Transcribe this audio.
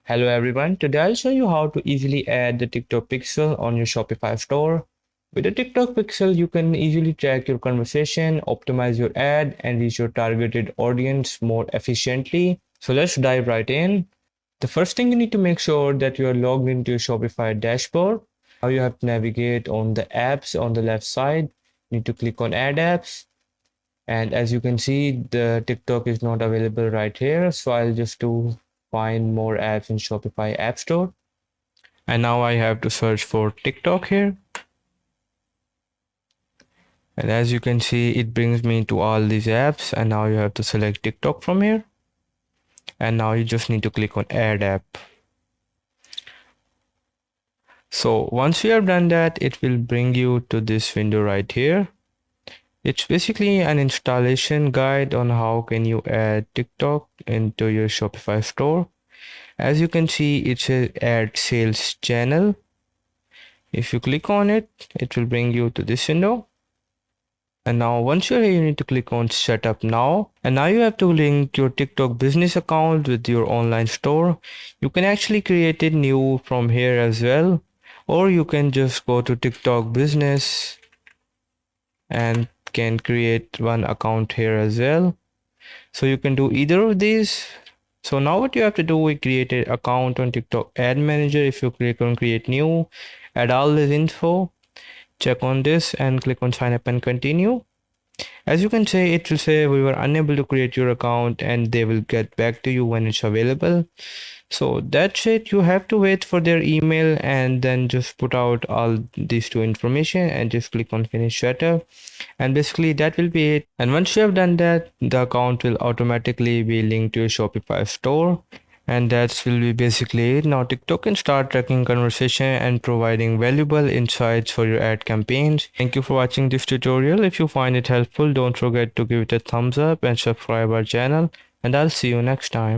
Hello everyone, today I'll show you how to easily add the TikTok pixel on your Shopify store. With the TikTok pixel, you can easily track your conversation, optimize your ad, and reach your targeted audience more efficiently. So let's dive right in. The first thing you need to make sure that you are logged into your Shopify dashboard. Now you have to navigate on the apps on the left side. You need to click on add apps. And as you can see, the TikTok is not available right here. So I'll just do find more apps in Shopify App Store. And now I have to search for TikTok here. And as you can see, it brings me to all these apps. And now you have to select TikTok from here. And now you just need to click on add app. So once you have done that, it will bring you to this window right here. It's basically an installation guide on how can you add TikTok into your Shopify store. As you can see, it says add sales channel. If you click on it, it will bring you to this window. And now once you're here, you need to click on setup now. And now you have to link your TikTok business account with your online store. You can actually create it new from here as well. Or you can just go to TikTok business and can create one account here as well. So you can do either of these. So now what you have to do, we create an account on TikTok ad manager. If you click on create new, add all this info, check on this and click on sign up and continue. As you can say, it will say we were unable to create your account and they will get back to you when it's available. So that's it. You have to wait for their email and then just put out all these two information and just click on finish setup. And basically that will be it. And once you have done that, the account will automatically be linked to your Shopify store. And that will be basically it. Now TikTok can start tracking conversation and providing valuable insights for your ad campaigns. Thank you for watching this tutorial. If you find it helpful, don't forget to give it a thumbs up and subscribe our channel. And I'll see you next time.